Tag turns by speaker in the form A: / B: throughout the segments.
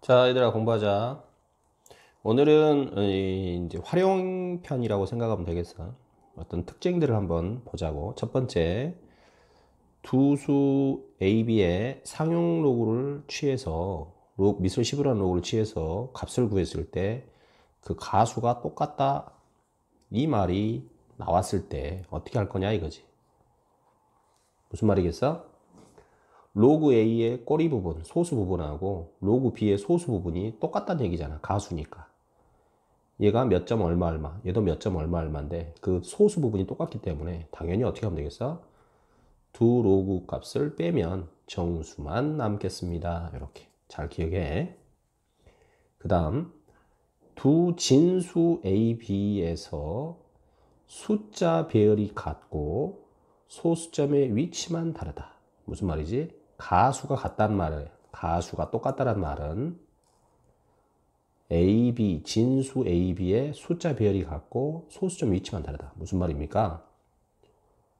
A: 자, 얘들아 공부하자. 오늘은 이제 활용편이라고 생각하면 되겠어. 어떤 특징들을 한번 보자고. 첫 번째, 두 수 A, B의 상용 로그를 취해서 미술 10이라는 로그를 취해서 값을 구했을 때 그 가수가 똑같다 이 말이 나왔을 때 어떻게 할 거냐 이거지. 무슨 말이겠어? 로그 A의 꼬리 부분, 소수 부분하고 로그 B의 소수 부분이 똑같다는 얘기잖아. 가수니까. 얘가 몇 점 얼마 얼마, 얘도 몇 점 얼마 얼마인데 그 소수 부분이 똑같기 때문에 당연히 어떻게 하면 되겠어? 두 로그 값을 빼면 정수만 남겠습니다. 이렇게 잘 기억해. 그 다음 두 진수 A, B에서 숫자 배열이 같고 소수점의 위치만 다르다. 무슨 말이지? 가수가 같단 말이에요. 가수가 똑같다는 말은 AB, 진수 AB의 숫자 배열이 같고 소수점 위치만 다르다. 무슨 말입니까?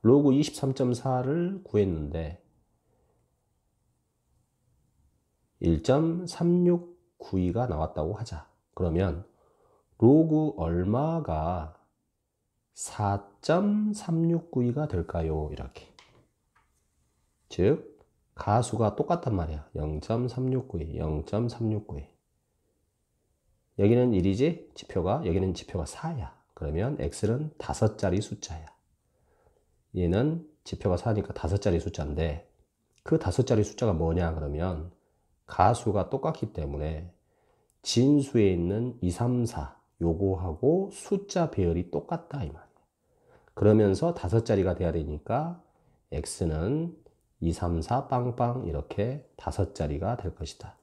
A: 로그 23.4를 구했는데 1.3692가 나왔다고 하자. 그러면 로그 얼마가 4.369가 될까요? 이렇게. 즉 가수가 똑같단 말이야. 0.369, 0.369. 여기는 1이지? 지표가. 여기는 지표가 4야. 그러면 x는 5자리 숫자야. 얘는 지표가 4니까 5자리 숫자인데 그 5자리 숫자가 뭐냐 그러면 가수가 똑같기 때문에 진수에 있는 2, 3, 4 요거하고 숫자 배열이 똑같다 이 말이야. 그러면서 5자리가 돼야 되니까 x는 2, 3, 4 빵빵 이렇게 5자리가 될 것이다.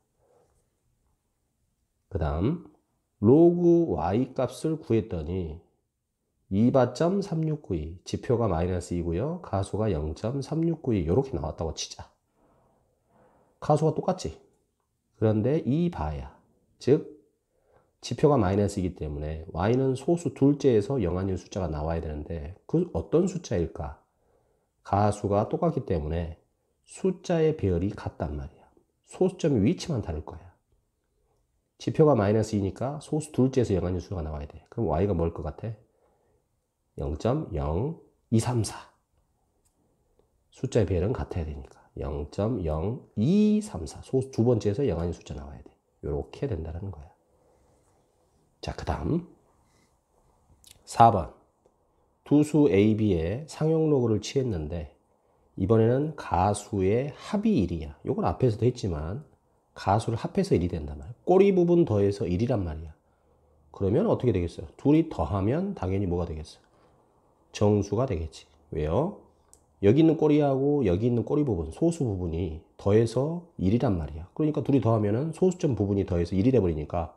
A: 그 다음 로그 y 값을 구했더니 2바.3692 지표가 마이너스 2고요. 가수가 0.369 이렇게 나왔다고 치자. 가수가 똑같지. 그런데 이 바야. 즉 지표가 마이너스이기 때문에 y는 소수 둘째에서 영한인 숫자가 나와야 되는데 그 어떤 숫자일까? 가수가 똑같기 때문에 숫자의 배열이 같단 말이야. 소수점의 위치만 다를 거야. 지표가 마이너스 2니까 소수 둘째에서 영한인 수가 나와야 돼. 그럼 y가 뭘 것 같아? 0.0234 숫자의 배열은 같아야 되니까 0.0234 소수 두 번째에서 영한인 숫자 나와야 돼. 이렇게 된다는 거야. 자, 그 다음 4번 두 수 A, B의 상용 로그를 취했는데 이번에는 가수의 합이 1이야. 이건 앞에서도 했지만 가수를 합해서 1이 된단 말이야. 꼬리 부분 더해서 1이란 말이야. 그러면 어떻게 되겠어요? 둘이 더하면 당연히 뭐가 되겠어? 정수가 되겠지. 왜요? 여기 있는 꼬리하고 여기 있는 꼬리 부분, 소수 부분이 더해서 1이란 말이야. 그러니까 둘이 더하면은 소수점 부분이 더해서 1이 돼버리니까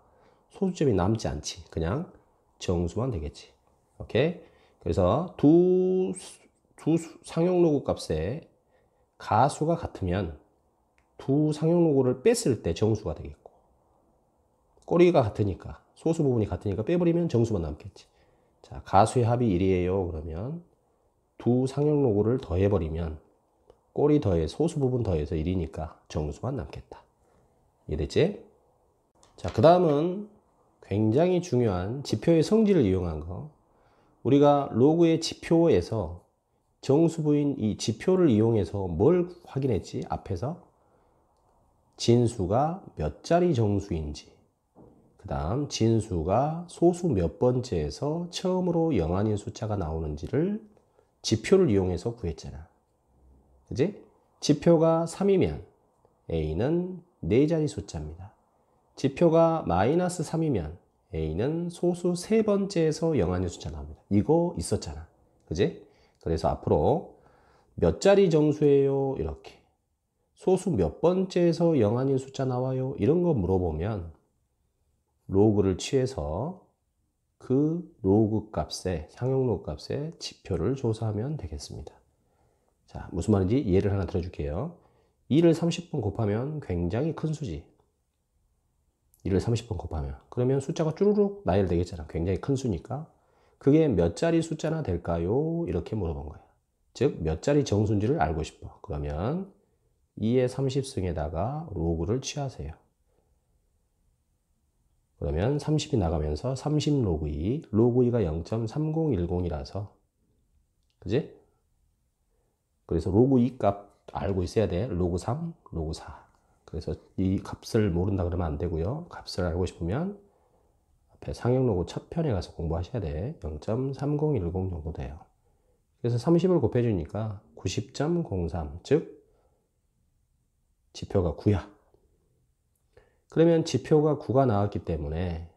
A: 소수점이 남지 않지. 그냥 정수만 되겠지. 오케이? 그래서 두 상용 로그 값에 가수가 같으면 두 상용 로그를 뺐을 때 정수가 되겠고 꼬리가 같으니까 소수 부분이 같으니까 빼버리면 정수만 남겠지. 자, 가수의 합이 1이에요. 그러면 두 상용 로그를 더해버리면 꼬리 더해 소수 부분 더해서 1이니까 정수만 남겠다. 이해됐지? 자, 그 다음은 굉장히 중요한 지표의 성질을 이용한 거. 우리가 로그의 지표에서 정수부인 이 지표를 이용해서 뭘 확인했지? 앞에서 진수가 몇 자리 정수인지, 그 다음 진수가 소수 몇 번째에서 처음으로 영한인 숫자가 나오는지를 지표를 이용해서 구했잖아. 그지? 지표가 3이면 A는 4자리 숫자입니다. 지표가 마이너스 3이면 A는 소수 3번째에서 영한인 숫자 나옵니다. 이거 있었잖아. 그지? 그래서 앞으로 몇 자리 정수예요? 이렇게. 소수 몇 번째에서 영한인 숫자 나와요? 이런 거 물어보면 로그를 취해서 그 로그 값에, 상용 로그 값에 지표를 조사하면 되겠습니다. 자, 무슨 말인지 예를 하나 들어줄게요. 2를 30번 곱하면 굉장히 큰 수지. 2를 30번 곱하면. 그러면 숫자가 쭈루룩 나열되겠잖아. 굉장히 큰 수니까. 그게 몇 자리 숫자나 될까요? 이렇게 물어본 거야. 즉, 몇 자리 정수인지를 알고 싶어. 그러면 2의 30승에다가 로그를 취하세요. 그러면 30이 나가면서 30 로그 2, 로그 2가 0.3010이라서, 그지? 그래서 로그 2 값 알고 있어야 돼. 로그 3, 로그 4. 그래서 이 값을 모른다 그러면 안 되고요. 값을 알고 싶으면 앞에 상형 로그 첫 편에 가서 공부하셔야 돼. 0.3010 정도 돼요. 그래서 30을 곱해주니까 90.03, 즉 지표가 9야. 그러면 지표가 9가 나왔기 때문에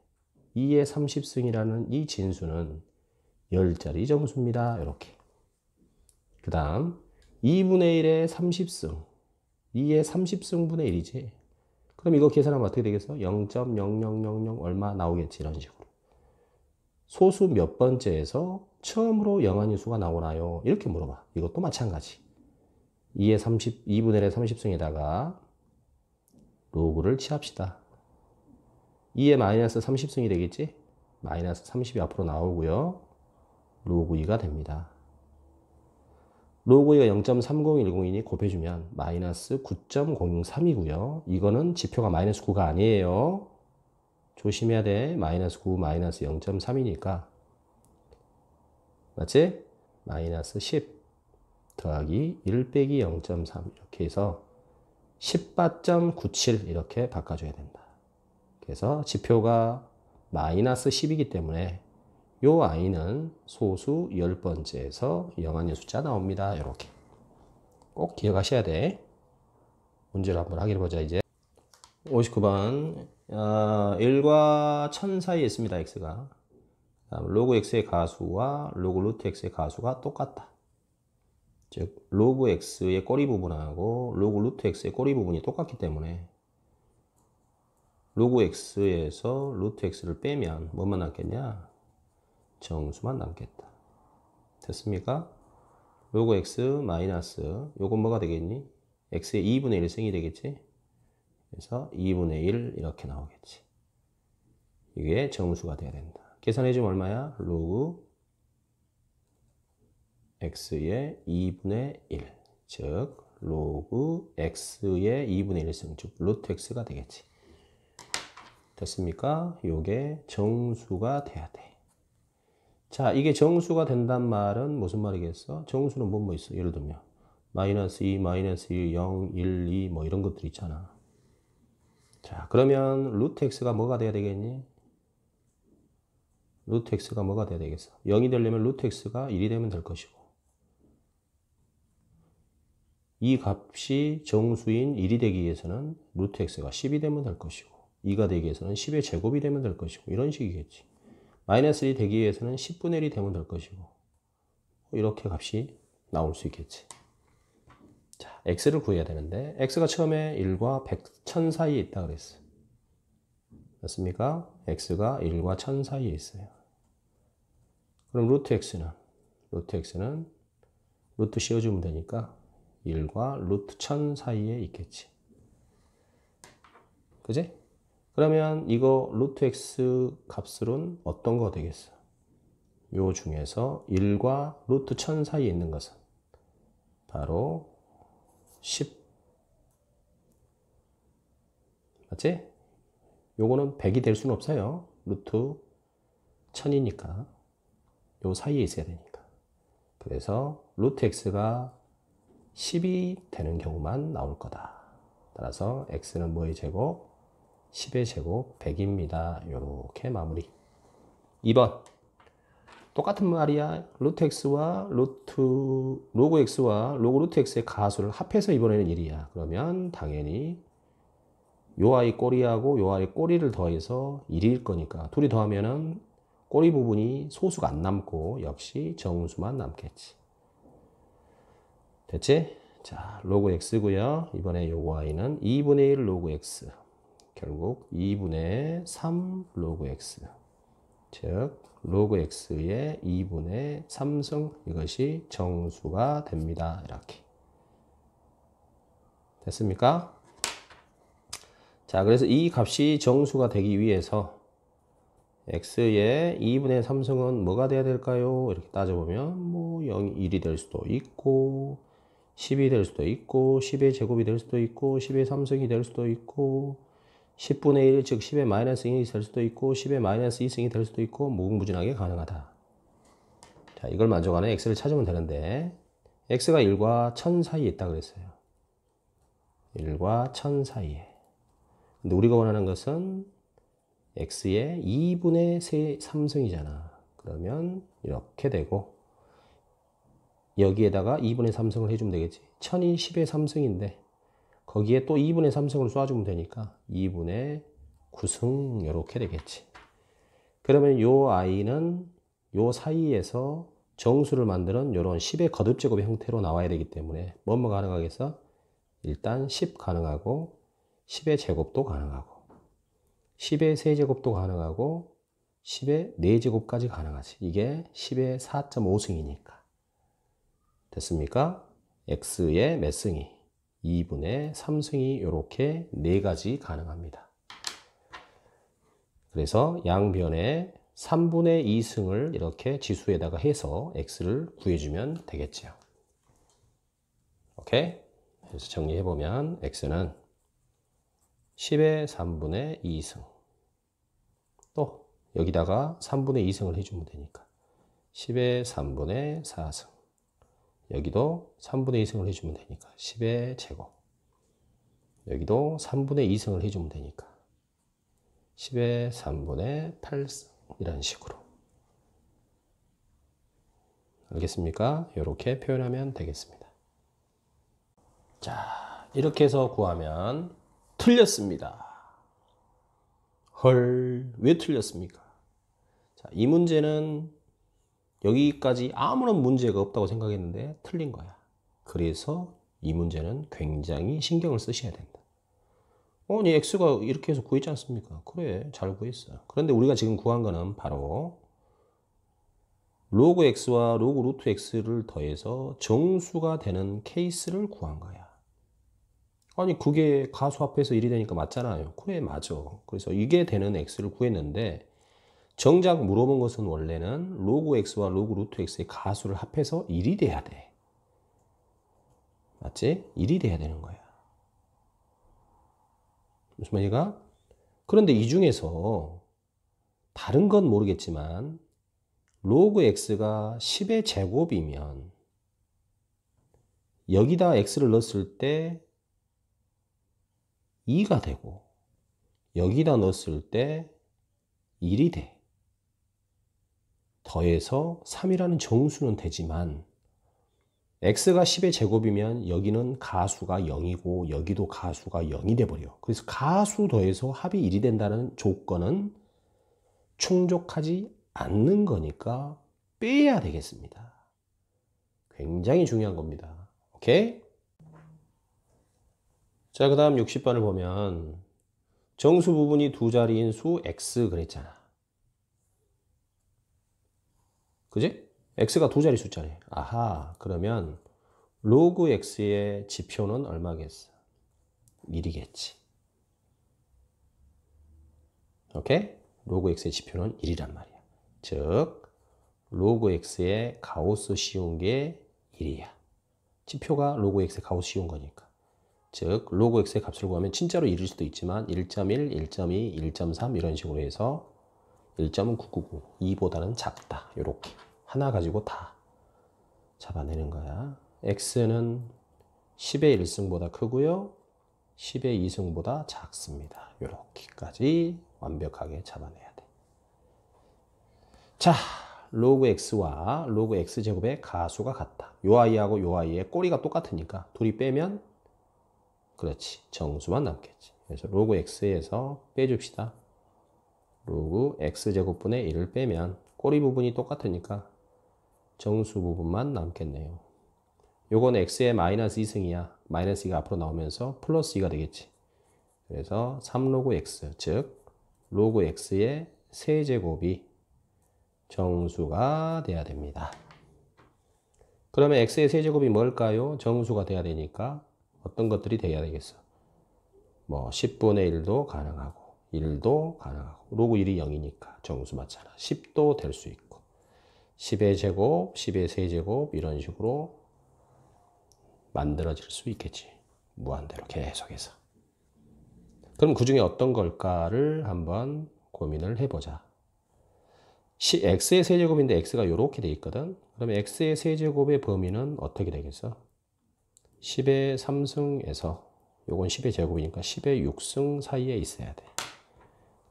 A: 2의 30승이라는 이 진수는 10자리 정수입니다. 이렇게. 그 다음 2분의 1의 30승, 2의 30승분의 1이지. 그럼 이거 계산하면 어떻게 되겠어? 0.0000 얼마 나오겠지. 이런 식으로. 소수 몇 번째에서 처음으로 영한인 수가 나오나요? 이렇게 물어봐. 이것도 마찬가지. 2의 2분의 1의 30승에다가 로그를 취합시다. 2의 마이너스 30승이 되겠지? 마이너스 30이 앞으로 나오고요. 로그 2가 됩니다. 로그 2가 0.3010이니 곱해주면 마이너스 9.03이고요. 이거는 지표가 마이너스 9가 아니에요. 조심해야 돼. 마이너스 9, 마이너스 0.3이니까. 맞지? 마이너스 10 더하기 1 빼기 0.3 이렇게 해서 18.97 이렇게 바꿔줘야 된다. 그래서 지표가 마이너스 10이기 때문에 요 i는 소수 10번째에서 영한의 숫자 나옵니다. 이렇게 꼭 기억하셔야 돼. 문제를 한번 확인해 보자. 이제 59번 1과 1000 사이에 있습니다. x가 로그 x의 가수와 로그 루트 x의 가수가 똑같다. 즉 로그 x의 꼬리 부분하고 로그 루트 x의 꼬리 부분이 똑같기 때문에 로그 x에서 루트 x를 빼면 뭐만 남겠냐? 정수만 남겠다. 됐습니까? 로그 x 마이너스 요건 뭐가 되겠니? x의 2분의 1승이 되겠지? 그래서 2분의 1 이렇게 나오겠지. 이게 정수가 돼야 된다. 계산해주면 얼마야? 로그 x의 2분의 1, 즉 로그 x의 2분의 1승, 즉 루트 x가 되겠지. 됐습니까? 요게 정수가 돼야 돼. 자, 이게 정수가 된단 말은 무슨 말이겠어? 정수는 뭐 있어? 예를 들면 마이너스 2, 마이너스 1, 0, 1, 2 뭐 이런 것들 있잖아. 자, 그러면 루트 x가 뭐가 돼야 되겠니? 루트 x가 뭐가 돼야 되겠어? 0이 되려면 루트 x가 1이 되면 될 것이고, 이 값이 정수인 1이 되기 위해서는 루트 x가 10이 되면 될 것이고, 2가 되기 위해서는 10의 제곱이 되면 될 것이고, 이런 식이겠지. 마이너스 1이 되기 위해서는 10분의 1이 되면 될 것이고, 이렇게 값이 나올 수 있겠지. 자, x를 구해야 되는데 x가 처음에 1과 100, 1000 사이에 있다 그랬어. 맞습니까? x가 1과 1000 사이에 있어요. 그럼 루트 x는 루트 씌워주면 되니까 1과 루트 1000 사이에 있겠지. 그지? 그러면 이거 루트 x 값은 어떤 거 되겠어? 요 중에서 1과 루트 1000 사이에 있는 것은 바로 10. 맞지? 요거는 100이 될 수는 없어요. 루트 1000이니까. 요 사이에 있어야 되니까. 그래서 루트 x가 10이 되는 경우만 나올 거다. 따라서 x는 뭐의 제곱? 10의 제곱 100입니다. 요렇게 마무리. 2번. 똑같은 말이야. 루트 x와 로그 x와 로그 루트 x의 가수를 합해서 이번에는 1이야. 그러면 당연히 요 아이 꼬리하고 요 아이 꼬리를 더해서 1일 거니까 둘이 더하면은 꼬리 부분이 소수가 안 남고 역시 정수만 남겠지. 됐지? 자, 로그 x고요. 이번에 요 y는 2분의 1 로그 x. 결국 2분의 3 로그 x. 즉 로그 x의 2분의 3승, 이것이 정수가 됩니다. 이렇게. 됐습니까? 자, 그래서 이 값이 정수가 되기 위해서 x의 2분의 3승은 뭐가 돼야 될까요? 이렇게 따져보면 뭐 0, 1이 될 수도 있고 10이 될 수도 있고 10의 제곱이 될 수도 있고 10의 3승이 될 수도 있고 10분의 1, 즉 10의 마이너스 1이 될 수도 있고 10의 마이너스 2승이 될 수도 있고 무궁무진하게 가능하다. 자, 이걸 만족하는 x를 찾으면 되는데 x가 1과 1000 사이에 있다 그랬어요. 1과 1000 사이에. 근데 우리가 원하는 것은 x의 2분의 3승이잖아. 그러면 이렇게 되고 여기에다가 2분의 3승을 해주면 되겠지. 1000이 10의 3승인데 거기에 또 2분의 3승을 쏴주면 되니까 2분의 9승 이렇게 되겠지. 그러면 요 i는 요 사이에서 정수를 만드는 이런 10의 거듭제곱의 형태로 나와야 되기 때문에 뭐뭐 가능하겠어? 일단 10 가능하고 10의 제곱도 가능하고 10의 세제곱도 가능하고 10의 4제곱까지 가능하지. 이게 10의 4.5승이니까. 됐습니까? x의 몇 승이? 2분의 3승이 이렇게 4가지 가능합니다. 그래서 양변에 3분의 2승을 이렇게 지수에다가 해서 x를 구해주면 되겠죠. 오케이? 그래서 정리해보면 x는 10의 3분의 2승 또 여기다가 3분의 2승을 해주면 되니까 10의 3분의 4승 여기도 3분의 2승을 해주면 되니까 10의 제곱 여기도 3분의 2승을 해주면 되니까 10의 3분의 8승 이런 식으로 알겠습니까? 이렇게 표현하면 되겠습니다. 자, 이렇게 해서 구하면 틀렸습니다. 헐, 왜 틀렸습니까? 자, 이 문제는 여기까지 아무런 문제가 없다고 생각했는데 틀린 거야. 그래서 이 문제는 굉장히 신경을 쓰셔야 된다. 아니, x가 이렇게 해서 구했지 않습니까? 그래, 잘 구했어. 그런데 우리가 지금 구한 거는 바로 로그 x와 로그 루트 x를 더해서 정수가 되는 케이스를 구한 거야. 아니, 그게 가수 앞에서 1이 되니까 맞잖아요. 그래, 맞아. 그래서 이게 되는 x를 구했는데 정작 물어본 것은 원래는 로그 x와 로그 루트 x의 가수를 합해서 1이 돼야 돼. 맞지? 1이 돼야 되는 거야. 무슨 말이가? 그런데 이 중에서 다른 건 모르겠지만 로그 x가 10의 제곱이면 여기다 x를 넣었을 때 2가 되고 여기다 넣었을 때 1이 돼. 더해서 3이라는 정수는 되지만 x가 10의 제곱이면 여기는 가수가 0이고 여기도 가수가 0이 돼버려. 그래서 가수 더해서 합이 1이 된다는 조건은 충족하지 않는 거니까 빼야 되겠습니다. 굉장히 중요한 겁니다. 오케이? 자, 그 다음 60번을 보면 정수 부분이 두 자리인 수 x 그랬잖아. 그지? x가 두 자리 숫자네. 아하, 그러면 로그 x의 지표는 얼마겠어? 1이겠지. 오케이? 로그 x의 지표는 1이란 말이야. 즉 로그 x의 가우스 씌운 게 1이야. 지표가 로그 x의 가우스 씌운 거니까. 즉 로그 x의 값을 구하면 진짜로 1일 수도 있지만 1.1, 1.2, 1.3 이런 식으로 해서 1.999, 2보다는 작다. 이렇게 하나 가지고 다 잡아내는 거야. x는 10의 1승보다 크고요. 10의 2승보다 작습니다. 이렇게까지 완벽하게 잡아내야 돼. 자, 로그 x와 로그 x제곱의 가수가 같다. 요 아이하고 요 아이의 꼬리가 똑같으니까 둘이 빼면 그렇지, 정수만 남겠지. 그래서 로그 x에서 빼줍시다. 로그 x제곱분의 1을 빼면 꼬리 부분이 똑같으니까 정수 부분만 남겠네요. 요건 x의 마이너스 2승이야. 마이너스 2가 앞으로 나오면서 플러스 2가 되겠지. 그래서 3로그 x, 즉 로그 x의 세제곱이 정수가 돼야 됩니다. 그러면 x의 세제곱이 뭘까요? 정수가 돼야 되니까 어떤 것들이 돼야 되겠어? 뭐 10분의 1도 가능하고 1도 가능하고 로그 1이 0이니까 정수 맞잖아. 10도 될 수 있고 10의 제곱, 10의 세제곱 이런 식으로 만들어질 수 있겠지. 무한대로 계속해서. 그럼 그 중에 어떤 걸까를 한번 고민을 해보자. x의 세제곱인데 x가 이렇게 돼 있거든. 그러면 x의 세제곱의 범위는 어떻게 되겠어? 10의 3승에서 요건 10의 제곱이니까 10의 6승 사이에 있어야 돼.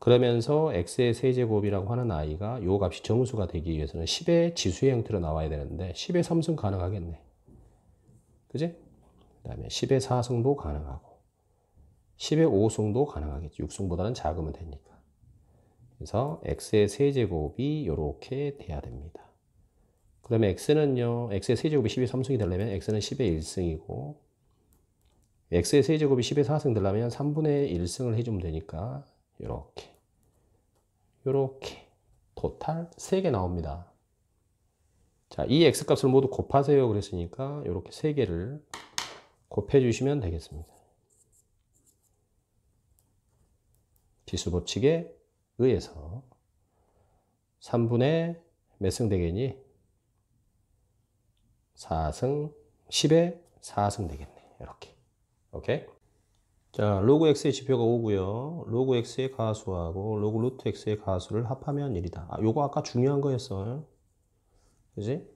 A: 그러면서 x의 세제곱이라고 하는 i가 요 값이 정수가 되기 위해서는 10의 지수의 형태로 나와야 되는데 10의 3승 가능하겠네. 그지? 그 다음에 10의 4승도 가능하고 10의 5승도 가능하겠지. 6승보다는 작으면 되니까. 그래서 x의 세제곱이 이렇게 돼야 됩니다. 그러면 x는요, x의 세제곱이 10의 3승이 되려면 x는 10의 1승이고 x의 세제곱이 10의 4승 되려면 3분의 1승을 해주면 되니까 이렇게 토탈 3개 나옵니다. 자, 이 x값을 모두 곱하세요 그랬으니까 이렇게 3개를 곱해 주시면 되겠습니다. 지수법칙에 의해서 3분의 몇 승 되겠니? 4승, 10의 4승 되겠네. 이렇게. 오케이? 자, 로그 x의 지표가 5고요. 로그 x의 가수하고 로그 루트 x의 가수를 합하면 1이다. 아, 요거 아까 중요한 거였어. 그지?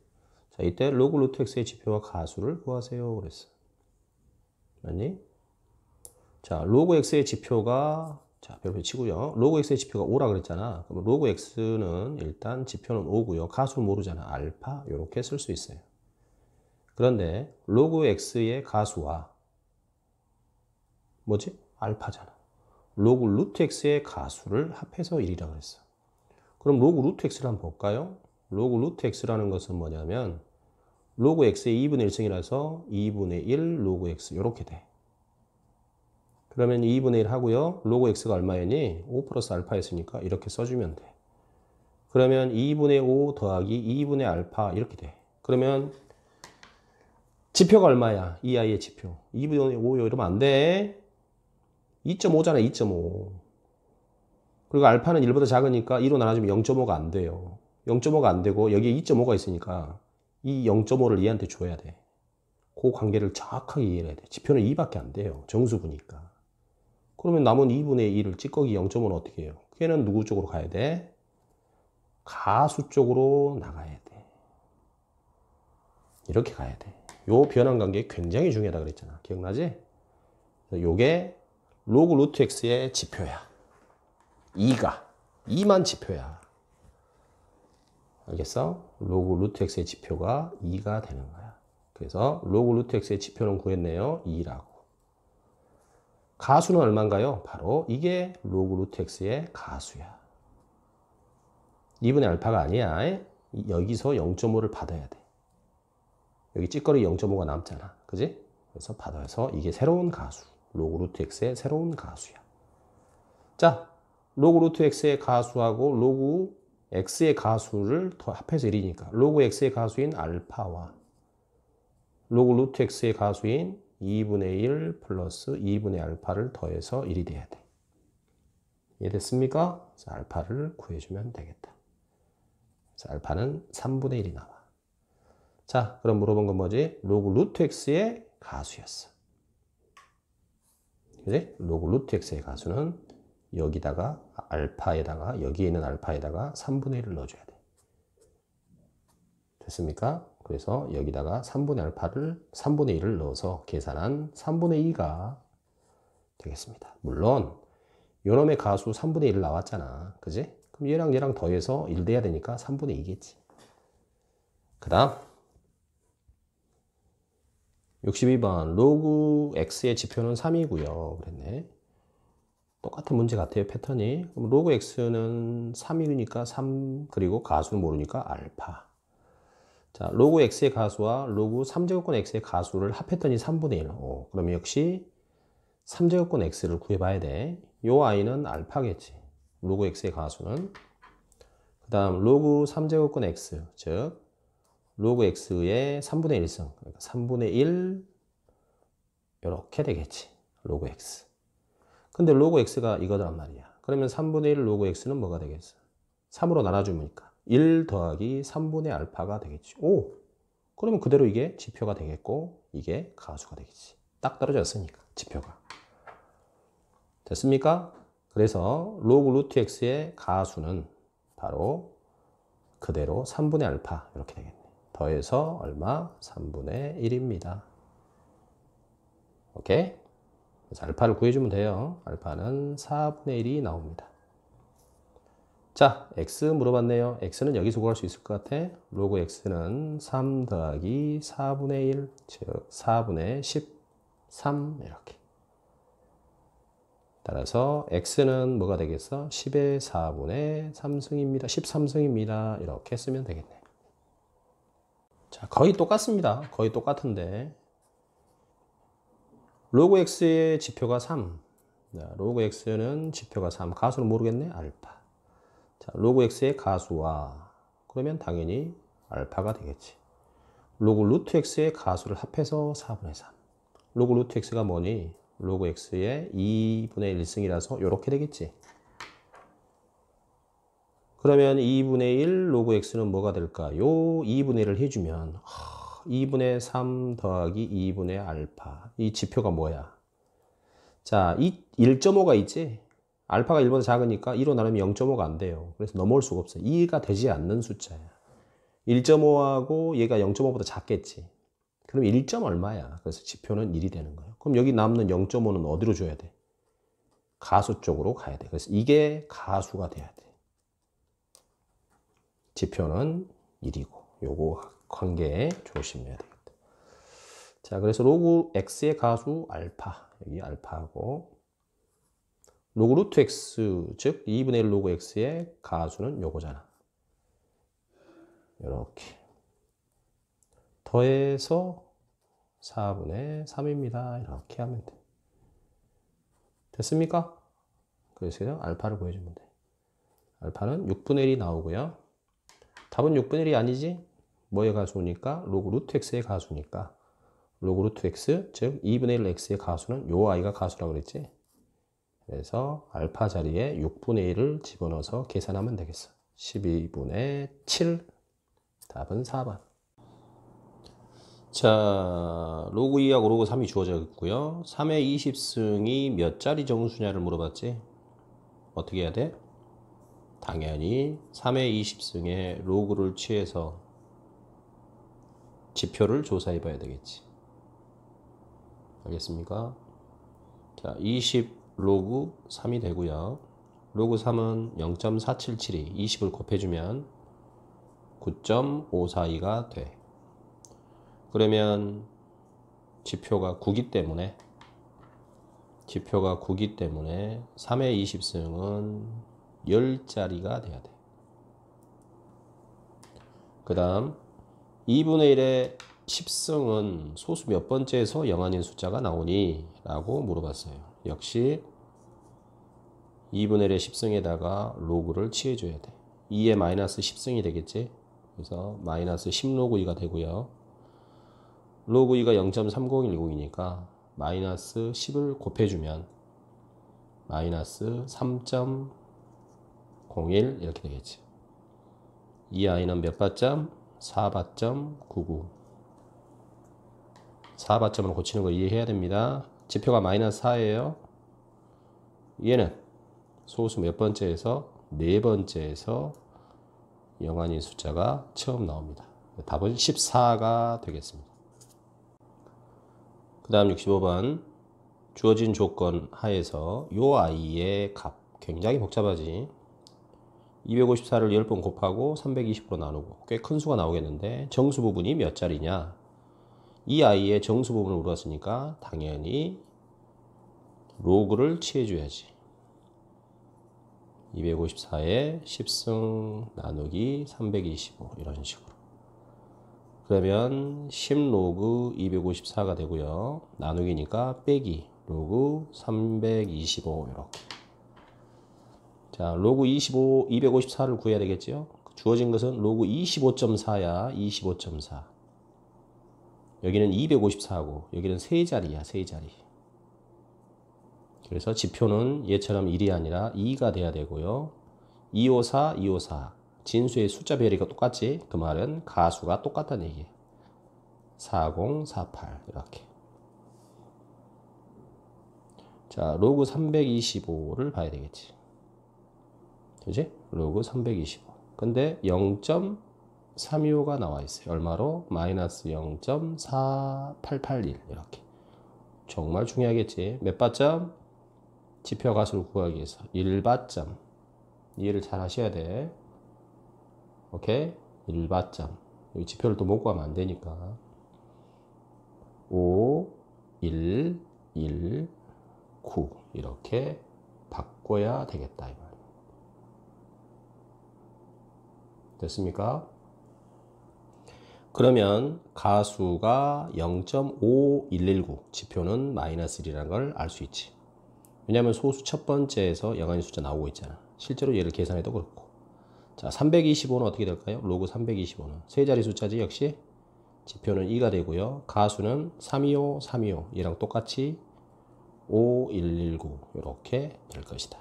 A: 자, 이때 로그 루트 x의 지표와 가수를 구하세요. 그랬어. 맞니? 자, 로그 x의 지표가 자, 별표 치고요. 로그 x의 지표가 5라 그랬잖아. 그럼 로그 x는 일단 지표는 5고요. 가수는 모르잖아. 알파 이렇게 쓸 수 있어요. 그런데 로그 x의 가수와 뭐지? 알파잖아. 로그 루트 x의 가수를 합해서 1이라 그랬어. 그럼 로그 루트 x를 한번 볼까요? 로그 루트 x라는 것은 뭐냐면 로그 x의 2분의 1승이라서 2분의 1 로그 x 이렇게 돼. 그러면 2분의 1 하고요. 로그 x가 얼마였니? 5 플러스 알파였으니까 이렇게 써주면 돼. 그러면 2분의 5 더하기 2분의 알파 이렇게 돼. 그러면 지표가 얼마야? 이 아이의 지표. 2분의 5요. 이러면 안 돼. 2.5잖아. 2.5. 그리고 알파는 1보다 작으니까 2로 나눠주면 0.5가 안 돼요. 0.5가 안 되고 여기에 2.5가 있으니까 이 0.5를 얘한테 줘야 돼. 그 관계를 정확하게 이해해야 돼. 지표는 2밖에 안 돼요. 정수구니까. 그러면 남은 2분의 1을 찌꺼기 0.5는 어떻게 해요? 걔는 누구 쪽으로 가야 돼? 가수 쪽으로 나가야 돼. 이렇게 가야 돼. 요 변환 관계 굉장히 중요하다 그랬잖아. 기억나지? 요게 로그 루트 x의 지표야. 2만 지표야. 알겠어? 로그 루트 x의 지표가 2가 되는 거야. 그래서 로그 루트 x의 지표는 구했네요. 2라고. 가수는 얼마인가요? 바로 이게 로그 루트 x의 가수야. 2분의 알파가 아니야. 여기서 0.5를 받아야 돼. 여기 찌꺼리 0.5가 남잖아. 그지? 그래서 받아서 이게 새로운 가수. 로그 루트 x의 새로운 가수야. 자, 로그 루트 x의 가수하고 로그 x의 가수를 더 합해서 1이니까 로그 x의 가수인 알파와 로그 루트 x의 가수인 2분의 1 플러스 2분의 알파를 더해서 1이 돼야 돼. 이해됐습니까? 그래서 알파를 구해주면 되겠다. 그래서 알파는 3분의 1이 나와. 자, 그럼 물어본 건 뭐지? 로그 루트 x의 가수였어. 그지? 로그 루트 x의 가수는 여기다가 알파에다가 여기에 있는 알파에다가 3분의 1을 넣어줘야 돼. 됐습니까? 그래서 여기다가 3분의 1을 넣어서 계산한 3분의 2가 되겠습니다. 물론 요놈의 가수 3분의 1 나왔잖아. 그지? 그럼 얘랑 더해서 1 돼야 되니까 3분의 2겠지. 그 다음 62번 로그 x의 지표는 3이고요. 그랬네. 똑같은 문제 같아요. 패턴이. 그럼 로그 x는 3이니까 3 그리고 가수는 모르니까 알파. 자, 로그 x의 가수와 로그 3제곱권 x의 가수를 합했더니 3분의 1. 그럼 역시 3제곱권 x를 구해봐야 돼. 요 i는 알파겠지. 로그 x의 가수는. 그 다음 로그 3제곱권 x, 즉 로그 x의 3분의 1승. 그러니까 3분의 1 이렇게 되겠지. 로그 x. 근데 로그 x가 이거란 말이야. 그러면 3분의 1 로그 x는 뭐가 되겠어? 3으로 나눠주니까 1 더하기 3분의 알파가 되겠지. 오! 그러면 그대로 이게 지표가 되겠고 이게 가수가 되겠지. 딱 떨어졌으니까 지표가. 됐습니까? 그래서 로그 루트 x의 가수는 바로 그대로 3분의 알파 이렇게 되겠네. 더해서 얼마? 3분의 1입니다. 오케이? 그래서 알파를 구해주면 돼요. 알파는 4분의 1이 나옵니다. 자, x 물어봤네요. x는 여기서 구할 수 있을 것 같아. 로그 x는 3 더하기 4분의 1, 즉 4분의 13 이렇게. 따라서 x는 뭐가 되겠어? 10의 4분의 3승입니다. 13승입니다. 이렇게 쓰면 되겠네. 자, 거의 똑같습니다. 거의 똑같은데 로그 x의 지표가 3. 자, 로그 x는 지표가 3. 가수는 모르겠네. 알파. 자, 로그 x의 가수와 그러면 당연히 알파가 되겠지. 로그 루트 x의 가수를 합해서 4분의 3. 로그 루트 x가 뭐니? 로그 x의 2분의 1승이라서 이렇게 되겠지. 그러면 2분의 1 로그 x는 뭐가 될까요? 2분의 1을 해주면 2분의 3 더하기 2분의 알파. 이 지표가 뭐야? 자, 이 1.5가 있지? 알파가 1보다 작으니까 2로 나누면 0.5가 안 돼요. 그래서 넘어올 수가 없어요. 2가 되지 않는 숫자야. 1.5하고 얘가 0.5보다 작겠지. 그럼 1점 얼마야? 그래서 지표는 1이 되는 거예요. 그럼 여기 남는 0.5는 어디로 줘야 돼? 가수 쪽으로 가야 돼. 그래서 이게 가수가 돼야 돼. 지표는 1이고 요거 관계 조심해야 되겠다. 자, 그래서 로그 x의 가수 알파, 여기 알파하고 로그 루트 x, 즉 2분의 1 로그 x의 가수는 요거잖아. 이렇게 더해서 4분의 3입니다. 이렇게 하면 돼. 됐습니까? 그래서 알파를 구해주면 돼. 알파는 6분의 1이 나오고요. 답은 6분의 1이 아니지? 뭐의 가수니까? 로그 루트 x의 가수니까 로그 루트 x, 즉 2분의 1 x의 가수는 요 아이가 가수라고 그랬지? 그래서 알파 자리에 6분의 1을 집어넣어서 계산하면 되겠어. 12분의 7. 답은 4번. 자, 로그 2하고 로그 3이 주어져 있고요. 3의 20승이 몇 자리 정수냐를 물어봤지? 어떻게 해야 돼? 당연히 3의 20승에 로그를 취해서 지표를 조사해 봐야 되겠지. 알겠습니까? 자, 20 로그 3이 되고요. 로그 3은 0.477이 20을 곱해주면 9.542가 돼. 그러면 지표가 9기 때문에 3의 20승은 10자리가 돼야 돼. 그 다음 2분의 1의 10승은 소수 몇 번째에서 0 아닌 숫자가 나오니? 라고 물어봤어요. 역시 2분의 1의 10승에다가 로그를 취해줘야 돼. 2의 마이너스 10승이 되겠지? 그래서 마이너스 10로그 2가 되고요. 로그 2가 0.3010이니까 마이너스 10을 곱해주면 마이너스 3.01 이렇게 되겠지. 이 아이는 몇 바점? 4바점99. 4바점을 고치는 거 이해해야 됩니다. 지표가 마이너스 4예요. 얘는 소수 몇 번째에서 네 번째에서 0 아닌 숫자가 처음 나옵니다. 답은 14가 되겠습니다. 그 다음 65번 주어진 조건 하에서 요 아이의 값 굉장히 복잡하지. 254를 10번 곱하고 320으로 나누고 꽤 큰 수가 나오겠는데 정수 부분이 몇 자리냐. 이 아이의 정수 부분을 물었으니까 당연히 로그를 취해줘야지. 254에 10승 나누기 325 이런 식으로. 그러면 10로그 254가 되고요. 나누기니까 빼기 로그 325 이렇게. 자, 로그 254를 구해야 되겠죠. 주어진 것은 로그 25.4야. 25.4. 여기는 254고 여기는 세 자리야. 세 자리. 그래서 지표는 얘처럼 1이 아니라 2가 돼야 되고요. 254, 254. 진수의 숫자 배열이가 똑같지? 그 말은 가수가 똑같다는 얘기예요. 40, 48 이렇게. 자, 로그 325를 봐야 되겠지. 그지? 로그 325. 근데 0.325가 나와 있어요. 얼마로? 마이너스 0.4881. 이렇게. 정말 중요하겠지. 몇 바점? 지표 가수를 구하기 위해서 1바점. 이해를 잘 하셔야 돼. 오케이? 1바점. 여기 지표를 또 못 구하면 안 되니까. 5, 1, 1, 9 이렇게 바꿔야 되겠다 이 말. 됐습니까? 그러면 가수가 0.5119 지표는 마이너스 1이라는 걸 알 수 있지. 왜냐하면 소수 첫 번째에서 영한의 숫자 나오고 있잖아. 실제로 얘를 계산해도 그렇고. 자, 325는 어떻게 될까요? 로그 325는 세 자리 숫자지. 역시 지표는 2가 되고요. 가수는 325, 325 얘랑 똑같이 5119 이렇게 될 것이다.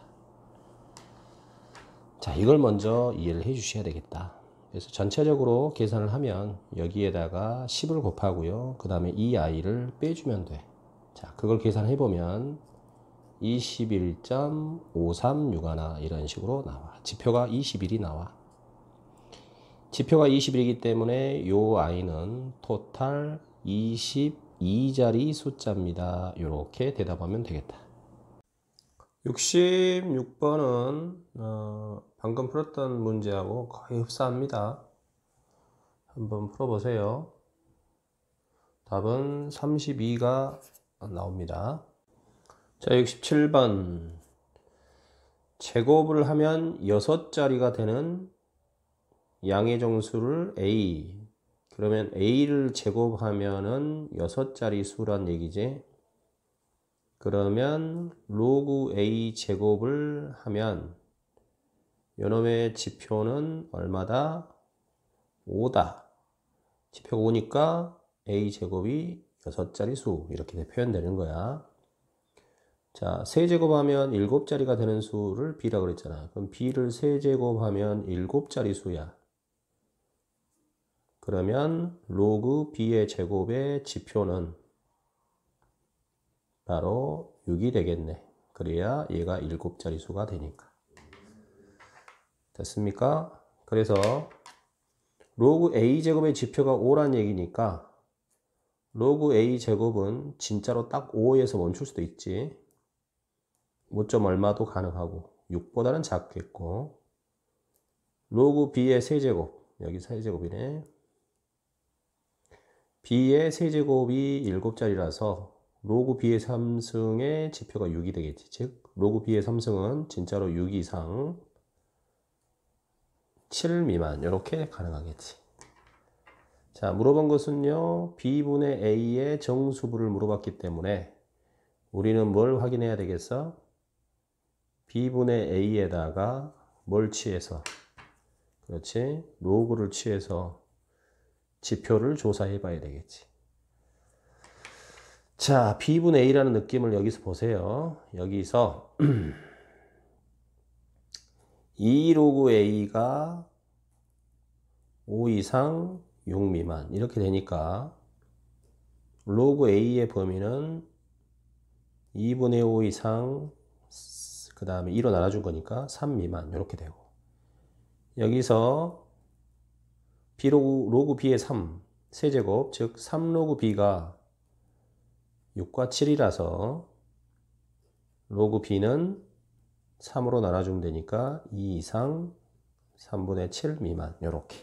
A: 자, 이걸 먼저 이해를 해 주셔야 되겠다. 그래서 전체적으로 계산을 하면 여기에다가 10을 곱하고요. 그 다음에 이 i를 빼주면 돼. 자, 그걸 계산해 보면 21.5361 이런 식으로 나와. 지표가 21이 나와. 지표가 21이기 때문에 요 i는 토탈 22자리 숫자입니다. 이렇게 대답하면 되겠다. 66번은 방금 풀었던 문제하고 거의 흡사합니다. 한번 풀어보세요. 답은 32가 나옵니다. 자, 67번. 제곱을 하면 6자리가 되는 양의 정수를 A. 그러면 A를 제곱하면은 6자리 수란 얘기지. 그러면 로그 A 제곱을 하면 요놈의 지표는 얼마다? 5다. 지표가 5니까 A 제곱이 6자리 수 이렇게 표현되는 거야. 자, 세제곱하면 7자리가 되는 수를 B라고 그랬잖아. 그럼 B를 세제곱하면 7자리 수야. 그러면 로그 B의 제곱의 지표는 바로 6이 되겠네. 그래야 얘가 7자리 수가 되니까. 됐습니까? 그래서 로그 A제곱의 지표가 5란 얘기니까 로그 A제곱은 진짜로 딱 5에서 멈출 수도 있지. 5점 얼마도 가능하고 6보다는 작겠고 로그 B의 세제곱 여기 세제곱이네. B의 세제곱이 7자리라서 로그 B의 3승의 지표가 6이 되겠지. 즉 로그 B의 3승은 진짜로 6 이상 7 미만 이렇게 가능하겠지. 자, 물어본 것은요. B분의 A의 정수부를 물어봤기 때문에 우리는 뭘 확인해야 되겠어? B분의 A에다가 뭘 취해서 그렇지? 로그를 취해서 지표를 조사해 봐야 되겠지. 자, B분의 A라는 느낌을 여기서 보세요. 여기서 2로그 A가 5 이상 6 미만 이렇게 되니까 로그 A의 범위는 2분의 5 이상 그 다음에 2로 나눠준 거니까 3 미만 이렇게 되고 여기서 로그 B의 3 세제곱 즉 3로그 B가 6과 7이라서 로그 B는 3으로 나눠주면 되니까 2 이상 3분의 7 미만 이렇게.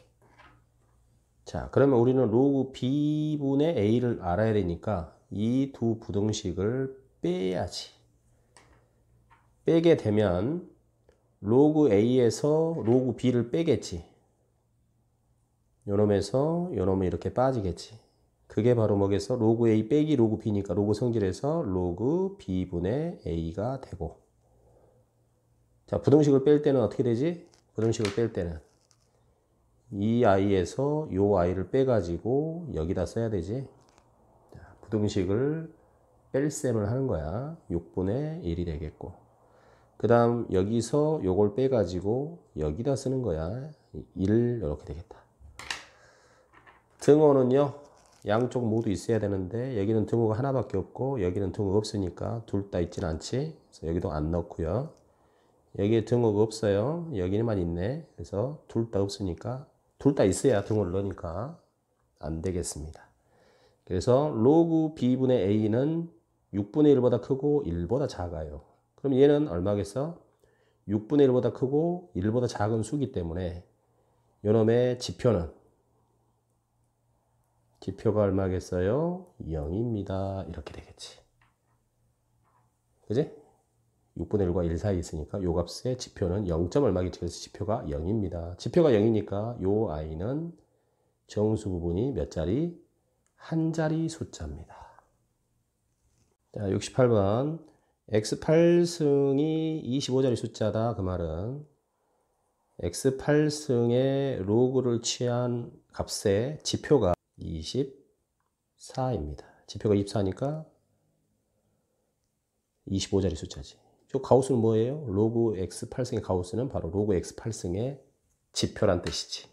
A: 자, 그러면 우리는 로그 B분의 A를 알아야 되니까 이 두 부등식을 빼야지. 빼게 되면 로그 A에서 로그 B를 빼겠지. 요놈에서 요놈은 이렇게 빠지겠지. 그게 바로 뭐겠어? 로그 A 빼기 로그 B니까 로그 성질에서 로그 B분의 A가 되고. 자, 부등식을 뺄 때는 어떻게 되지? 부등식을 뺄 때는 이 i에서 요 i를 빼가지고 여기다 써야 되지. 자, 부등식을 뺄셈을 하는 거야. 6분의 1이 되겠고. 그 다음 여기서 요걸 빼가지고 여기다 쓰는 거야. 1 이렇게 되겠다. 등호는요. 양쪽 모두 있어야 되는데 여기는 등호가 하나밖에 없고 여기는 등호가 없으니까 둘 다 있지는 않지. 그래서 여기도 안 넣고요. 여기에 등호가 없어요. 여기만 있네. 그래서 둘 다 없으니까 둘 다 있어야 등호를 넣으니까 안 되겠습니다. 그래서 로그 b분의 a는 6분의 1보다 크고 1보다 작아요. 그럼 얘는 얼마겠어? 6분의 1보다 크고 1보다 작은 수기 때문에 요놈의 지표가 얼마겠어요? 0입니다. 이렇게 되겠지. 그지? 6분의 1과 1 사이에 있으니까 요 값의 지표는 0. 얼마겠지? 그래서 지표가 0입니다. 지표가 0이니까 요 i는 정수 부분이 몇 자리? 한 자리 숫자입니다. 자, 68번. x8승이 25자리 숫자다. 그 말은 x8승의 로그를 취한 값의 지표가 24입니다. 지표가 24니까 25자리 숫자지. 저 가우스는 뭐예요? 로그 x8승의 가우스는 바로 로그 x8승의 지표란 뜻이지.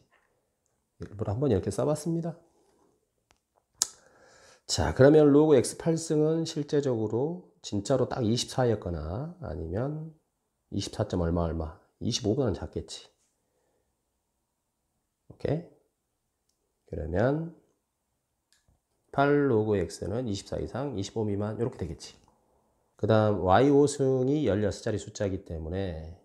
A: 일부러 한번 이렇게 써봤습니다. 자, 그러면 로그 x8승은 실제적으로 진짜로 딱 24였거나 아니면 24. 얼마 25보다는 작겠지. 오케이? 그러면 8 로그 x는 24 이상 25 미만 이렇게 되겠지. 그 다음 y5승이 16자리 숫자이기 때문에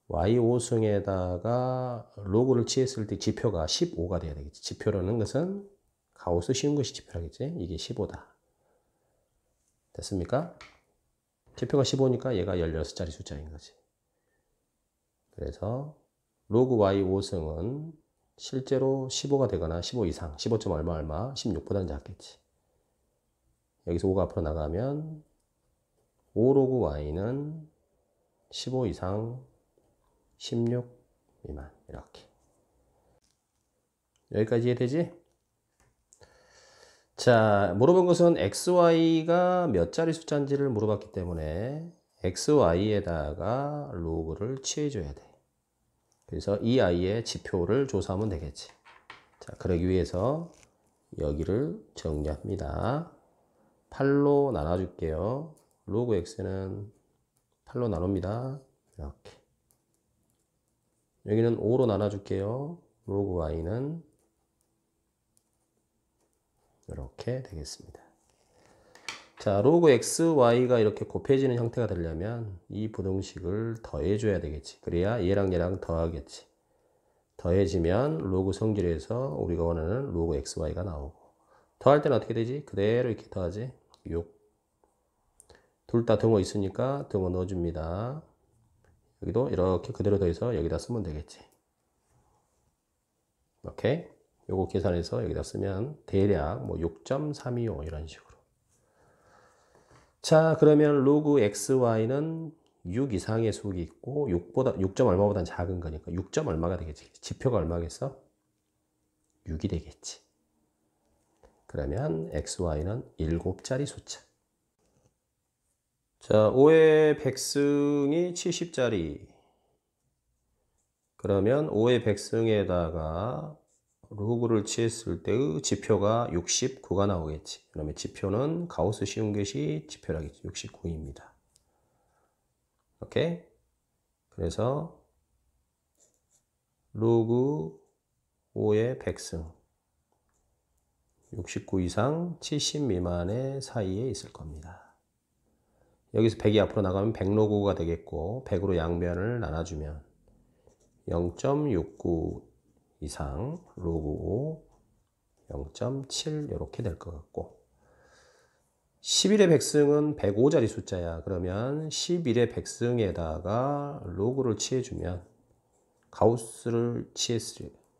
A: y5승에다가 로그를 취했을 때 지표가 15가 돼야 되겠지. 지표라는 것은 가우스 쉬운 것이 지표라겠지. 이게 15다. 됐습니까? 지표가 15니까 얘가 16자리 숫자인 거지. 그래서 로그 y5승은 실제로 15가 되거나 15 이상, 15. 얼마, 16보다는 작겠지. 여기서 5가 앞으로 나가면 5 로그 y는 15 이상, 16 미만 이렇게. 여기까지 이해되지? 자, 물어본 것은 xy가 몇 자리 숫자인지를 물어봤기 때문에 xy에다가 로그를 취해줘야 돼. 그래서 이 i의 지표를 조사하면 되겠지. 자, 그러기 위해서 여기를 정리합니다. 8로 나눠줄게요. 로그 x는 8로 나눕니다. 이렇게. 여기는 5로 나눠줄게요. 로그 y는 이렇게 되겠습니다. 자, 로그 xy가 이렇게 곱해지는 형태가 되려면 이 부등식을 더해줘야 되겠지. 그래야 얘랑 얘랑 더하겠지. 더해지면 로그 성질에서 우리가 원하는 로그 xy가 나오고, 더할 때는 어떻게 되지? 그대로 이렇게 더하지. 6. 둘 다 등호 있으니까 등호 넣어줍니다. 여기도 이렇게 그대로 더해서 여기다 쓰면 되겠지. 오케이? 요거 계산해서 여기다 쓰면 대략 뭐 6.325 이런 식으로. 자, 그러면 로그 xy는 6 이상의 수기 있고 6 얼마보다 작은 거니까 6. 얼마가 되겠지. 지표가 얼마겠어? 6이 되겠지. 그러면 xy는 7자리 숫자. 자, 5의 백승이 70자리. 그러면 5의 백승에다가 로그를 취했을 때의 지표가 69가 나오겠지. 그러면 지표는 가우스 쉬운 것이 지표라겠지. 69입니다. 오케이? 그래서 로그 5의 백승 69 이상 70 미만의 사이에 있을 겁니다. 여기서 100이 앞으로 나가면 100로그가 되겠고 100으로 양변을 나눠주면 0.69 이상 로그 5 0.7 이렇게 될 것 같고, 11의 백승은 105자리 숫자야. 그러면 11의 백승에다가 로그를 취해주면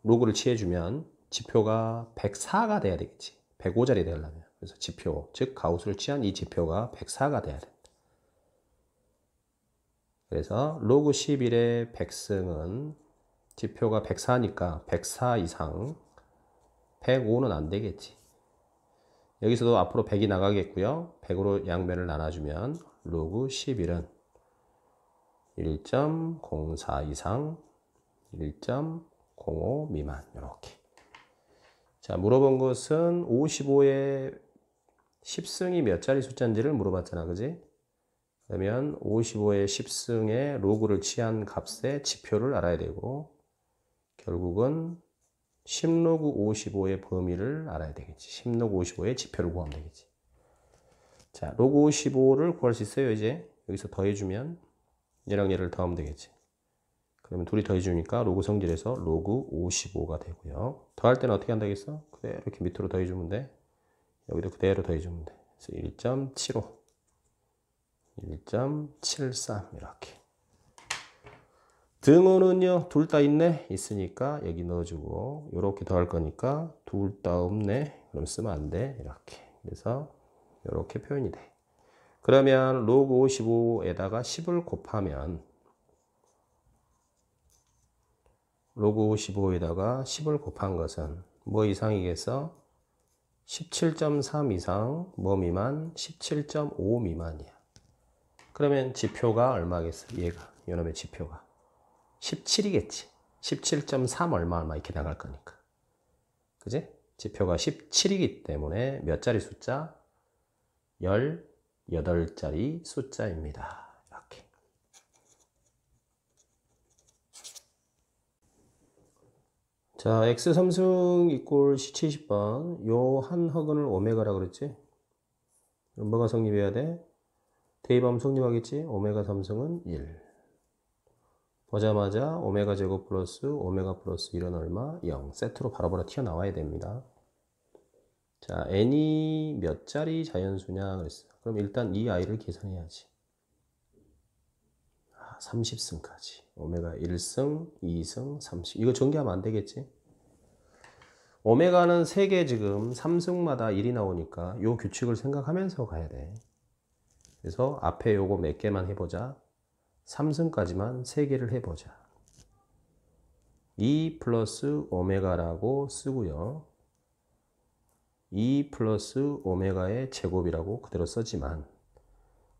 A: 로그를 취해주면 지표가 104가 돼야 되겠지. 105자리 되려면. 그래서 지표, 즉 가우스를 취한 이 지표가 104가 돼야 돼. 그래서 로그 11의 백승은 지표가 104니까 104 이상 105는 안 되겠지. 여기서도 앞으로 100이 나가겠고요. 100으로 양변을 나눠주면 로그 11은 1.04 이상 1.05 미만 이렇게. 자, 물어본 것은 55의 10승이 몇 자리 숫자인지를 물어봤잖아. 그지? 그러면 55의 10승의 로그를 취한 값의 지표를 알아야 되고, 결국은 10로그 55의 범위를 알아야 되겠지. 10로그 55의 지표를 구하면 되겠지. 자, 로그 55를 구할 수 있어요. 이제 여기서 더해주면 얘랑 얘를 더하면 되겠지. 그러면 둘이 더해주니까 로그 성질에서 로그 55가 되고요. 더할 때는 어떻게 한다겠어? 그대로 이렇게 밑으로 더해주면 돼. 여기도 그대로 더해주면 돼. 그래서 1.75, 1.73 이렇게. 등호는요, 둘 다 있네? 있으니까 여기 넣어주고, 이렇게 더할 거니까 둘 다 없네? 그럼 쓰면 안 돼. 이렇게. 그래서 이렇게 표현이 돼. 그러면 로그 55에다가 10을 곱하면, 로그 55에다가 10을 곱한 것은 뭐 이상이겠어? 17.3 이상, 뭐 미만? 17.5 미만이야. 그러면 지표가 얼마겠어? 얘가, 요놈의 지표가 17이겠지. 17.3 얼마 이렇게 나갈 거니까. 그지? 지표가 17이기 때문에 몇 자리 숫자? 18자리 숫자입니다. 이렇게. 자, x 3승 이꼴 c 70번. 요 한 허근을 오메가라 그랬지? 그럼 뭐가 성립해야 돼? 대입하면 성립하겠지? 오메가 3승은 1. 보자마자 오메가 제곱 플러스 오메가 플러스 1은 얼마? 0. 세트로 바로바로 튀어나와야 됩니다. 자, n이 몇 자리 자연수냐 그랬어. 그럼 일단 이 아이를 계산해야지. 30승까지. 오메가 1승, 2승, 30. 이거 전개하면 안 되겠지? 오메가는 3개 지금 3승마다 1이 나오니까 요 규칙을 생각하면서 가야 돼. 그래서 앞에 요거 몇 개만 해보자. 3승까지만 3개를 해보자. 2 플러스 오메가라고 쓰고요. 2 플러스 오메가의 제곱이라고 그대로 쓰지만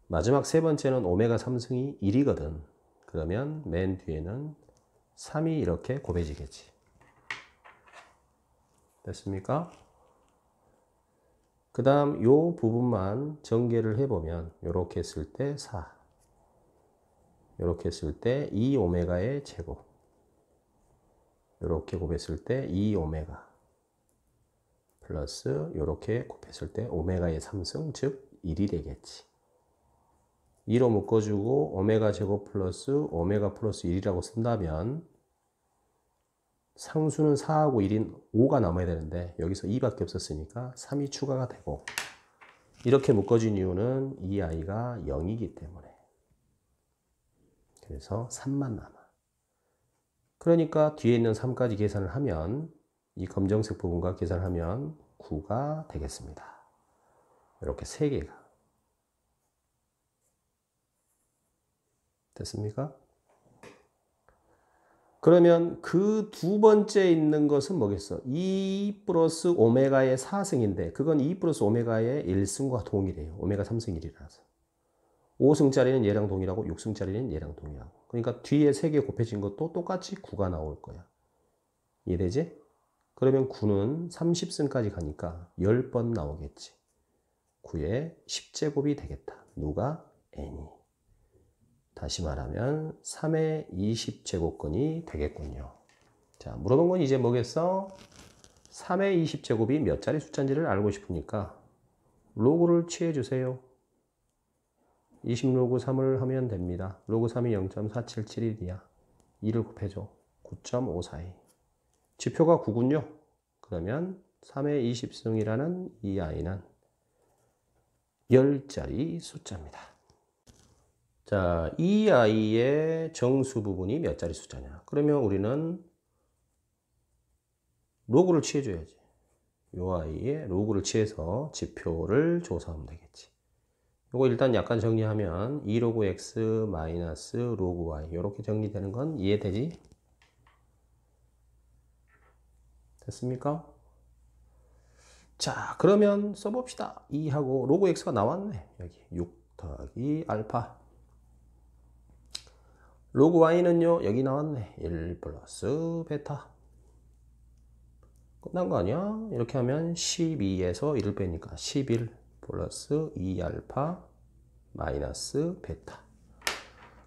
A: 마지막 세 번째는 오메가 3승이 1이거든. 그러면 맨 뒤에는 3이 이렇게 곱해지겠지. 됐습니까? 그 다음 요 부분만 전개를 해보면 이렇게 했을 때 4, 이렇게 했을 때 2 오메가의 제곱, 이렇게 곱했을 때 2 오메가 플러스 이렇게 곱했을 때 오메가의 3승, 즉 1이 되겠지. 2로 묶어주고 오메가 제곱 플러스 오메가 플러스 1이라고 쓴다면 상수는 4하고 1인 5가 남아야 되는데 여기서 2밖에 없었으니까 3이 추가가 되고, 이렇게 묶어진 이유는 이 아이가 0이기 때문에. 그래서 3만 남아. 그러니까 뒤에 있는 3까지 계산을 하면, 이 검정색 부분과 계산하면 9가 되겠습니다. 이렇게 3개가. 됐습니까? 그러면 그 두 번째 있는 것은 뭐겠어? 2 플러스 오메가의 4승인데 그건 2 플러스 오메가의 1승과 동일해요. 오메가 3승 1이라서. 5승짜리는 얘랑 동일하고 6승짜리는 얘랑 동일하고. 그러니까 뒤에 3개 곱해진 것도 똑같이 9가 나올 거야. 이해되지? 그러면 9는 30승까지 가니까 10번 나오겠지. 9의 10제곱이 되겠다. 누가? n이. 다시 말하면 3의 20제곱근이 되겠군요. 자, 물어본 건 이제 뭐겠어? 3의 20제곱이 몇 자리 숫자인지를 알고 싶으니까 로그를 취해주세요. 20로그 3을 하면 됩니다. 로그 3이 0.4771이야. 2를 곱해줘. 9.542. 지표가 9군요. 그러면 3의 20승이라는 이 아이는 10자리 숫자입니다. 자, 이 아이의 정수 부분이 몇 자리 숫자냐? 그러면 우리는 로그를 취해줘야지. 이 아이의 로그를 취해서 지표를 조사하면 되겠지. 이거 일단 약간 정리하면 2로그 x 마이너스 로그 y 이렇게 정리되는 건 이해되지? 됐습니까? 자, 그러면 써봅시다. 2하고 로그 x가 나왔네. 여기 6 더하기 알파. 로그 y는요, 여기 나왔네. 1 플러스 베타. 끝난 거 아니야? 이렇게 하면 12에서 1을 빼니까 11 플러스 2알파 마이너스 베타.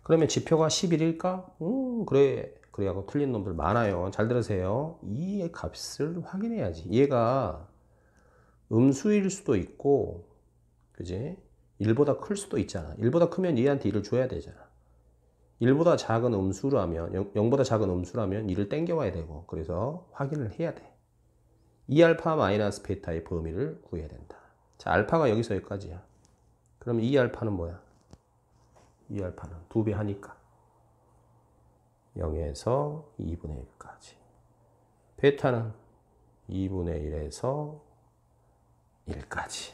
A: 그러면 지표가 11일까? 그래. 그래하고 틀린 놈들 많아요. 잘 들으세요. 이 값을 확인해야지. 얘가 음수일 수도 있고, 그지? 1보다 클 수도 있잖아. 1보다 크면 얘한테 1을 줘야 되잖아. 1보다 작은 음수라면, 0보다 작은 음수라면 1을 땡겨와야 되고, 그래서 확인을 해야 돼. 2알파 마이너스 베타의 범위를 구해야 된다. 자, 알파가 여기서 여기까지야. 그럼 2알파는 뭐야? 2알파는 2배 하니까 0에서 2분의 1까지. 베타는 2분의 1에서 1까지.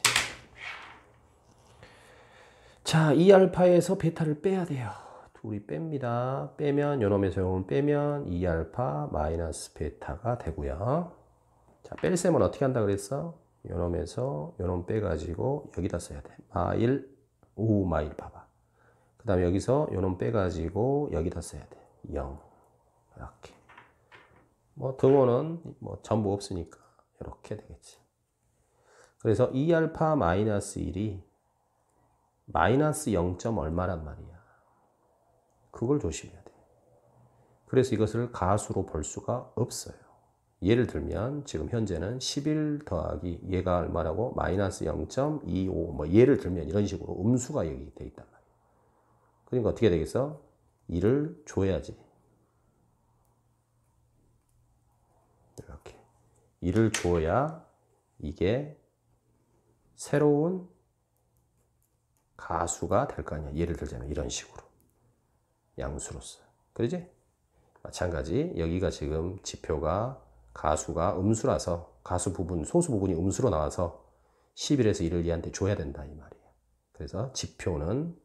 A: 자, 2알파에서 베타를 빼야 돼요. 둘이 뺍니다. 빼면 요놈에서 요놈 빼면 2알파 마이너스 베타가 되고요. 자, 뺄셈은 어떻게 한다 그랬어? 요놈에서 요놈 빼가지고 여기다 써야 돼. 마일, 5마일 봐봐. 그 다음에 여기서 요놈 빼가지고 여기다 써야 돼. 0. 이렇게. 뭐 등호는 뭐 전부 없으니까 이렇게 되겠지. 그래서 2알파 마이너스 1이 마이너스 0. 얼마란 말이야. 그걸 조심해야 돼. 그래서 이것을 가수로 볼 수가 없어요. 예를 들면 지금 현재는 11 더하기 얘가 얼마라고? 마이너스 0.25 뭐 예를 들면 이런 식으로 음수가 여기 돼 있단 말이야. 그러니까 어떻게 되겠어? 1을 줘야지. 이렇게 1을 줘야 이게 새로운 가수가 될 거 아니야. 예를 들자면 이런 식으로 양수로서. 그러지? 마찬가지 여기가 지금 지표가 가수가 음수라서 가수 부분, 소수 부분이 음수로 나와서 11에서 1을 얘한테 줘야 된다 이 말이에요. 그래서 지표는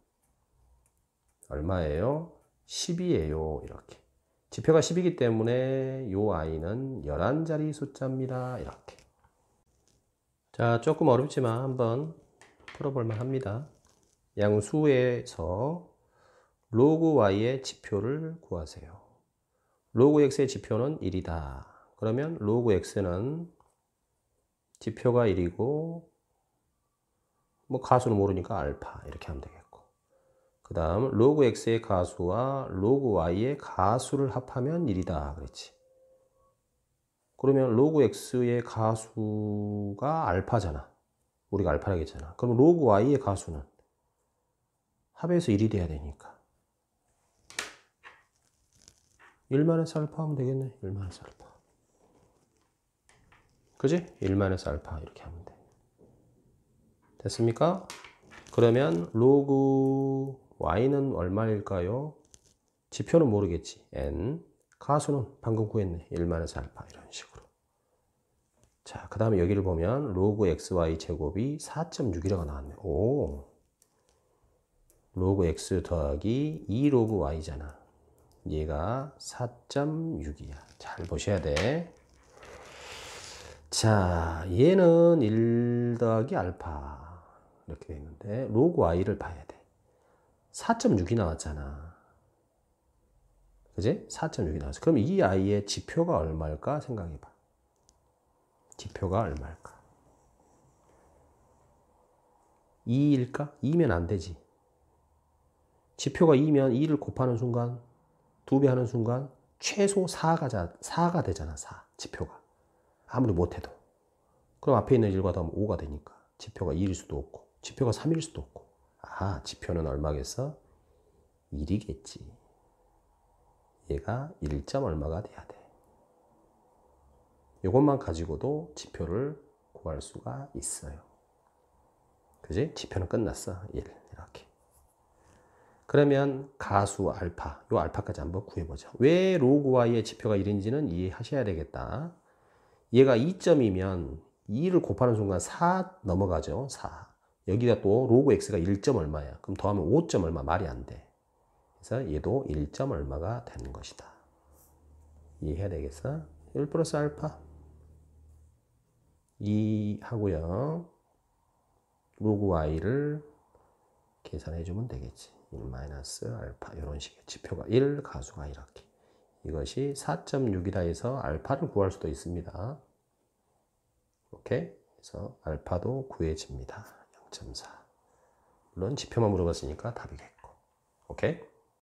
A: 얼마예요? 10이에요. 이렇게. 지표가 10이기 때문에 요 i는 11자리 숫자입니다. 이렇게. 자, 조금 어렵지만 한번 풀어볼만 합니다. 양수에서 로그 y의 지표를 구하세요. 로그 x의 지표는 1이다. 그러면 로그 x는 지표가 1이고 뭐 가수는 모르니까 알파 이렇게 하면 되겠고, 그 다음 로그 x의 가수와 로그 y의 가수를 합하면 1이다 그랬지. 그러면 로그 x의 가수가 알파잖아. 우리가 알파라고 했잖아. 그럼 로그 y의 가수는 합해서 1이 돼야 되니까 1-알파 하면 되겠네. 1-알파. 그지? 1-알파 이렇게 하면 돼. 됐습니까? 그러면 로그 y는 얼마일까요? 지표는 모르겠지. n. 가수는 방금 구했네. 1-알파 이런 식으로. 자, 그 다음에 여기를 보면 로그 xy 제곱이 4.6이라고 나왔네. 오. 로그 x 더하기 2 로그 y잖아. 얘가 4.6이야. 잘 보셔야 돼. 자, 얘는 1 더하기 알파 이렇게 되어 있는데 로그 y를 봐야 돼. 4.6이 나왔잖아. 그지? 4.6이 나왔어. 그럼 이 i의 지표가 얼마일까 생각해봐. 지표가 얼마일까? 2일까? 2면 안 되지. 지표가 2면 2를 곱하는 순간 2배 하는 순간 최소 4가 되잖아. 4. 지표가. 아무리 못해도. 그럼 앞에 있는 1과 더하면 5가 되니까 지표가 2일 수도 없고 지표가 3일 수도 없고. 아, 지표는 얼마겠어? 1이겠지. 얘가 1. 얼마가 돼야 돼. 이것만 가지고도 지표를 구할 수가 있어요. 그지? 지표는 끝났어. 1. 이렇게. 그러면 가수 알파, 요 알파까지 한번 구해보자. 왜 로그 y의 지표가 1인지는 이해하셔야 되겠다. 얘가 2점이면 2를 곱하는 순간 4 넘어가죠. 4. 여기다 또 로그 x가 1. 얼마야. 그럼 더하면 5. 얼마 말이 안 돼. 그래서 얘도 1. 얼마가 되는 것이다. 이해해야 되겠어? 1 플러스 알파 2 하고요. 로그 y를 계산해 주면 되겠지. 1-알파 이런 식의 지표가 1, 가수가 이렇게. 이것이 4.6이라 해서 알파를 구할 수도 있습니다. 오케이? 그래서 알파도 구해집니다. 0.4. 물론 지표만 물어봤으니까 답이겠고. 오케이?